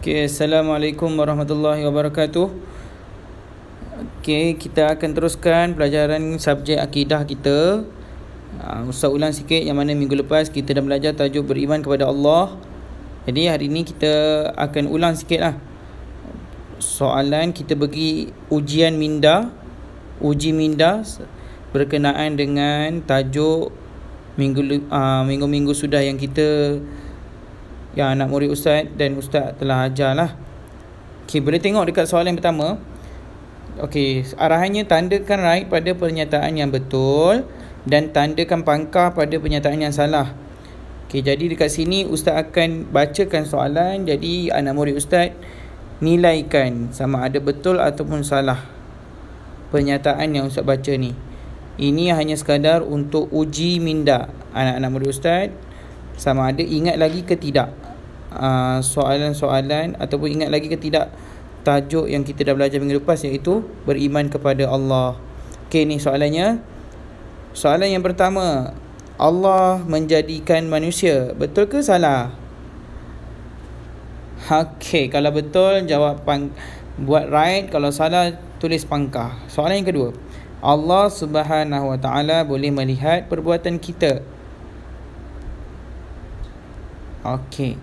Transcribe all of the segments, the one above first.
Okay, Assalamualaikum warahmatullahi wabarakatuh. Okay, kita akan teruskan pelajaran subjek akidah kita. Ustaz ulang sikit yang mana minggu lepas kita dah belajar tajuk beriman kepada Allah. Jadi hari ini kita akan ulang sikit lah. Soalan kita bagi ujian minda, uji minda berkenaan dengan tajuk minggu-minggu sudah yang kita anak murid Ustaz dan Ustaz telah ajar lah. Okay, boleh tengok dekat soalan yang pertama. Okay, arahannya tandakan right pada pernyataan yang betul dan tandakan pangkah pada pernyataan yang salah. Okay, jadi dekat sini Ustaz akan bacakan soalan. Jadi anak murid Ustaz nilaikan sama ada betul ataupun salah pernyataan yang Ustaz baca ni. Ini hanya sekadar untuk uji minda anak-anak murid Ustaz, sama ada ingat lagi ke tidak soalan-soalan ataupun ingat lagi ke tidak tajuk yang kita dah belajar minggu lepas, iaitu beriman kepada Allah. Okey, ni soalannya. Soalan yang pertama, Allah menjadikan manusia, betul ke salah? Okey, kalau betul jawab buat right, kalau salah tulis pangkah. Soalan yang kedua, Allah Subhanahu Wa Taala boleh melihat perbuatan kita. Okey,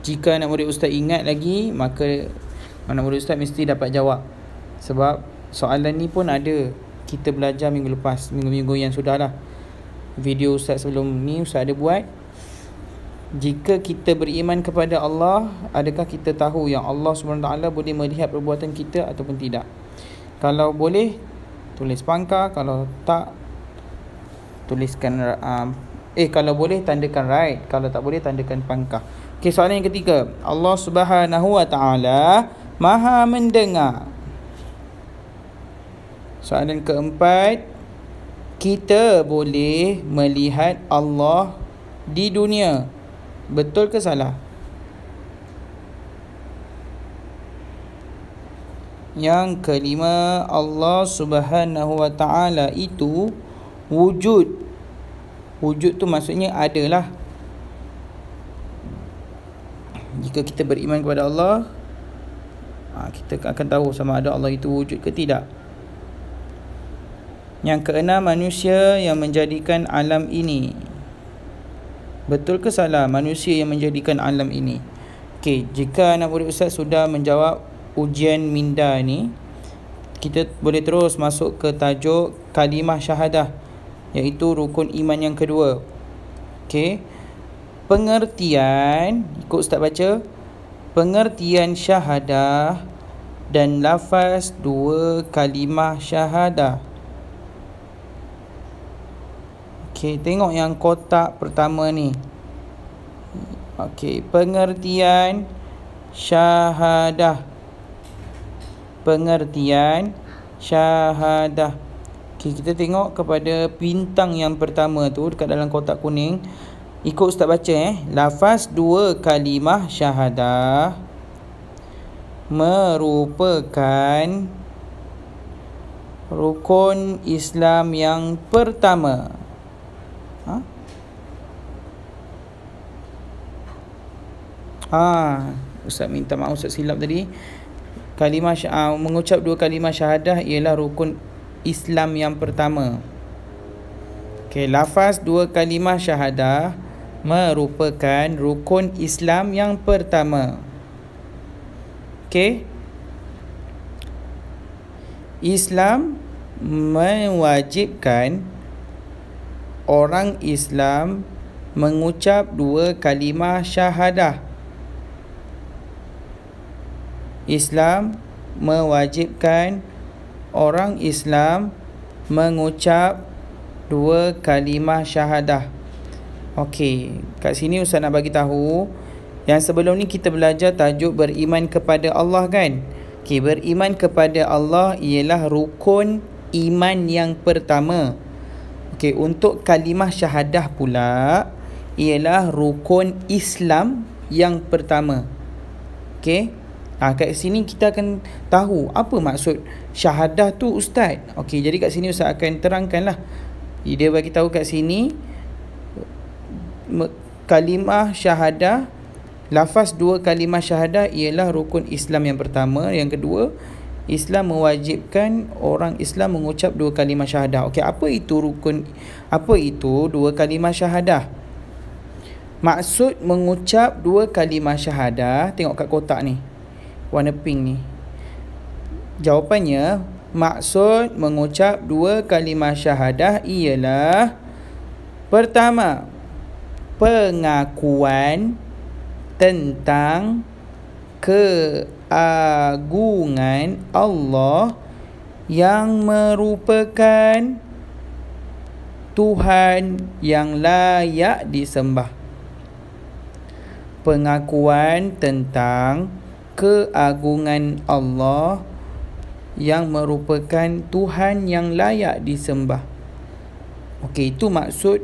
jika anak murid Ustaz ingat lagi, maka anak murid Ustaz mesti dapat jawab. Sebab soalan ni pun ada kita belajar minggu lepas, minggu-minggu yang sudah lah. Video Ustaz sebelum ni Ustaz ada buat. Jika kita beriman kepada Allah, adakah kita tahu yang Allah SWT boleh melihat perbuatan kita ataupun tidak? Kalau boleh, tulis pangkah. Kalau tak, tuliskan kalau boleh tandakan right, kalau tak boleh tandakan pangkah. Okey, soalan yang ketiga, Allah Subhanahu Wa Taala Maha mendengar. Soalan keempat, kita boleh melihat Allah di dunia, betul ke salah? Yang kelima, Allah Subhanahu Wa Taala itu wujud. Wujud tu maksudnya adalah. Jika kita beriman kepada Allah, kita akan tahu sama ada Allah itu wujud ke tidak. Yang keenam, manusia yang menjadikan alam ini, betul ke salah manusia yang menjadikan alam ini? Okey, jika anak murid Ustaz sudah menjawab ujian minda ni, kita boleh terus masuk ke tajuk kalimah syahadah, iaitu rukun iman yang kedua. Okey, pengertian, ikut Ustaz baca, pengertian syahadah dan lafaz dua kalimah syahadah. Okey, tengok yang kotak pertama ni. Okey, pengertian syahadah. Pengertian syahadah. Okey, kita tengok kepada bintang yang pertama tu dekat dalam kotak kuning. Ikut Ustaz baca lafaz dua kalimah syahadah merupakan rukun Islam yang pertama. Ustaz minta maaf, Ustaz silap tadi. Kalimah mengucap dua kalimah syahadah ialah rukun Islam yang pertama. Okey, lafaz dua kalimah syahadah merupakan rukun Islam yang pertama. Okey, Islam mewajibkan orang Islam mengucap dua kalimah syahadah. Islam mewajibkan orang Islam mengucap dua kalimah syahadah. Okey, kat sini Ustaz nak bagi tahu yang sebelum ni kita belajar tajuk beriman kepada Allah kan. Okey, beriman kepada Allah ialah rukun iman yang pertama. Okey, untuk kalimah syahadah pula ialah rukun Islam yang pertama. Okey, kat sini kita akan tahu apa maksud syahadah tu Ustaz. Okey, jadi kat sini Ustaz akan terangkanlah. Dia bagi tahu kat sini kalimah syahadah lafaz dua kalimah syahadah ialah rukun Islam yang pertama. Yang kedua, Islam mewajibkan orang Islam mengucap dua kalimah syahadah. Okey, apa itu dua kalimah syahadah? Maksud mengucap dua kalimah syahadah, tengok kat kotak ni, warna pink ni. Jawapannya, maksud mengucap dua kalimah syahadah ialah: pertama, pengakuan tentang keagungan Allah yang merupakan Tuhan yang layak disembah. Pengakuan tentang keagungan Allah yang merupakan Tuhan yang layak disembah. Okey, itu maksud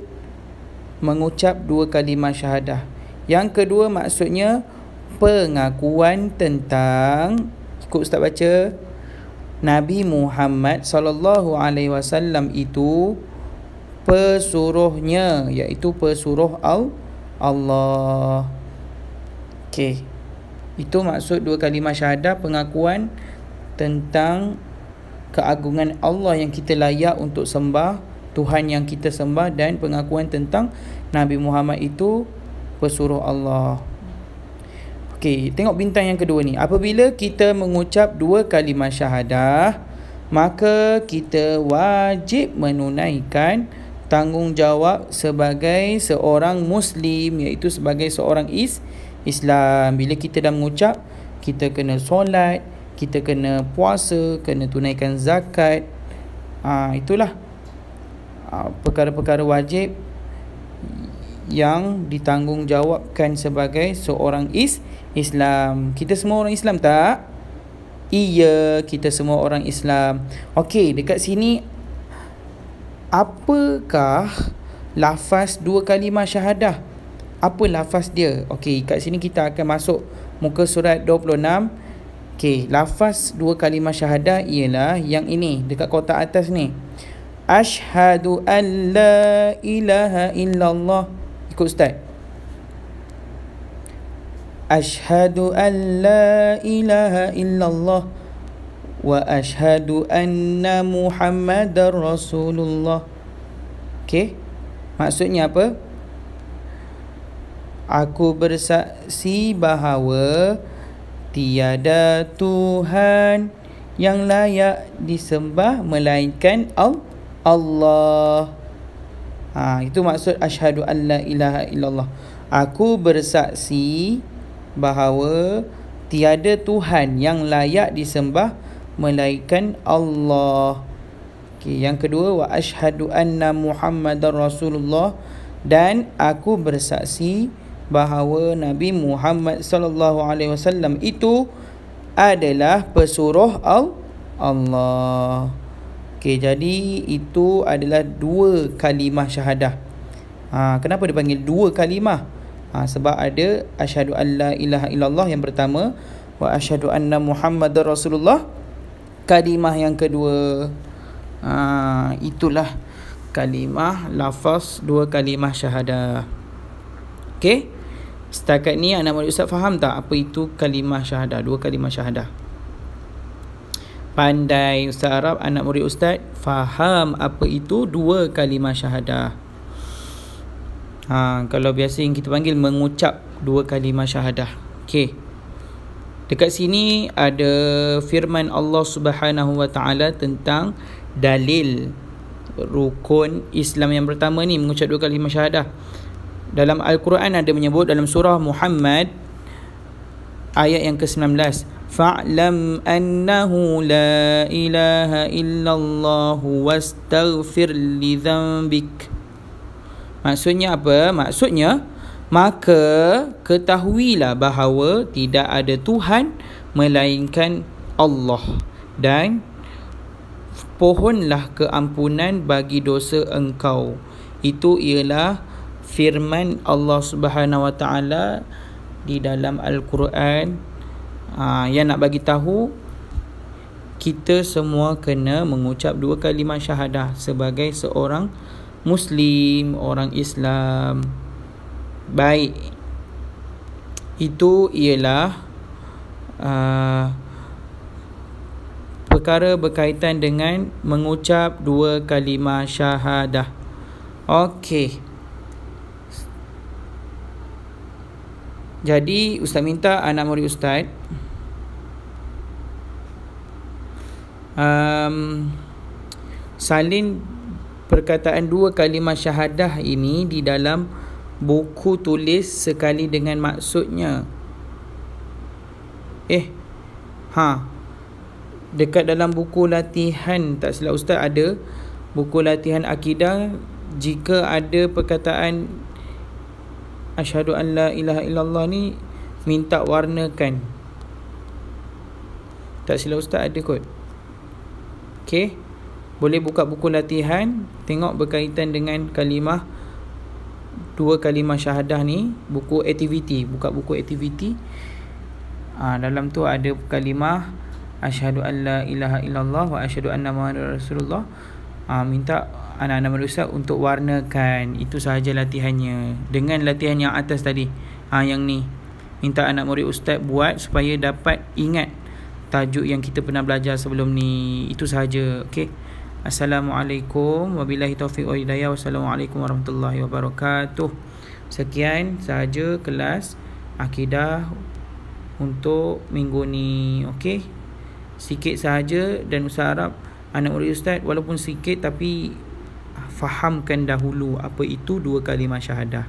mengucap dua kalimah syahadah. Yang kedua, maksudnya pengakuan tentang, ikut Ustaz baca, Nabi Muhammad sallallahu alaihi wasallam itu pesuruhnya, iaitu pesuruh Allah. Okey, itu maksud dua kalimah syahadah, pengakuan tentang keagungan Allah yang kita layak untuk sembah, Tuhan yang kita sembah, dan pengakuan tentang Nabi Muhammad itu pesuruh Allah. Okey, tengok bintang yang kedua ni. Apabila kita mengucap dua kalimah syahadah, maka kita wajib menunaikan tanggungjawab sebagai seorang Muslim, iaitu sebagai seorang Islam. Bila kita dah mengucap, kita kena solat, kita kena puasa, kena tunaikan zakat. Itulah perkara-perkara wajib yang ditanggungjawabkan sebagai seorang Islam. Kita semua orang Islam tak? Iya, kita semua orang Islam. Okey, dekat sini apakah lafaz dua kalimah syahadah? Apa lafaz dia? Okey, kat sini kita akan masuk muka surat 26. Okey, lafaz dua kalimah syahadah ialah yang ini, dekat kotak atas ni. Asyhadu an la ilaha illallah. Ikut Ustaz. Asyhadu an la ilaha illallah wa asyhadu anna Muhammadar Rasulullah. Okey, maksudnya apa? Aku bersaksi bahawa tiada Tuhan yang layak disembah melainkan Allah. Itu maksud asyhadu an la ilaha illallah. Aku bersaksi bahawa tiada Tuhan yang layak disembah melainkan Allah. Okey, yang kedua, wa asyhadu anna Muhammadar Rasulullah, dan aku bersaksi bahawa Nabi Muhammad sallallahu alaihi wasallam itu adalah pesuruh Allah. Okey, jadi itu adalah dua kalimah syahadah. Kenapa dipanggil dua kalimah? Sebab ada asyhadu an la ilaha illallah yang pertama, wa asyhadu anna Muhammadar Rasulullah kalimah yang kedua. Itulah kalimah, lafaz dua kalimah syahadah. Okey, setakat ni anak murid Ustaz faham tak apa itu kalimah syahadah, dua kalimah syahadah? Pandai Ustaz Arab, anak murid Ustaz faham apa itu dua kalimah syahadah. Kalau biasa yang kita panggil mengucap dua kalimah syahadah. Okey, dekat sini ada firman Allah Subhanahu wa taala tentang dalil rukun Islam yang pertama ni, mengucap dua kalimah syahadah. Dalam Al-Quran ada menyebut dalam surah Muhammad ayat yang ke-19, fa'lam annahu la ilaha illallah wastaghfir li dhanbik. Maksudnya apa? Maksudnya, maka ketahuilah bahawa tidak ada Tuhan melainkan Allah, dan pohonlah keampunan bagi dosa engkau. Itu ialah firman Allah Subhanahu wa taala di dalam Al-Quran, yang nak bagi tahu kita semua kena mengucap dua kalimah syahadah sebagai seorang Muslim, orang Islam. Baik, itu ialah perkara berkaitan dengan mengucap 2 kalimah syahadah. Okey. Jadi Ustaz minta anak murid Ustaz salin perkataan 2 kalimah syahadah ini di dalam buku tulis sekali dengan maksudnya. Dekat dalam buku latihan, tak silap Ustaz ada buku latihan akidah, jika ada perkataan asyhadu an la ilaha illallah ni minta warnakan. Tak silap Ustaz ada kot. Okey, boleh buka buku latihan, tengok berkaitan dengan kalimah 2 kalimah syahadah ni, buku aktiviti, buka buku aktiviti. Dalam tu ada kalimah asyhadu an la ilaha illallah wa asyhadu anna muhammadar rasulullah. Minta anak-anak madrasah untuk warnakan. Itu sahaja latihannya. Dengan latihan yang atas tadi, yang ni minta anak murid Ustaz buat supaya dapat ingat tajuk yang kita pernah belajar sebelum ni. Itu sahaja. Okey. Assalamualaikum wabillahi taufiq wa hidayah. Wassalamualaikum warahmatullahi wabarakatuh. Sekian sahaja kelas akidah untuk minggu ni. Okey, sikit sahaja, dan Ustaz harap anak murid Ustaz walaupun sikit tapi fahamkan dahulu apa itu 2 kalimah syahadah.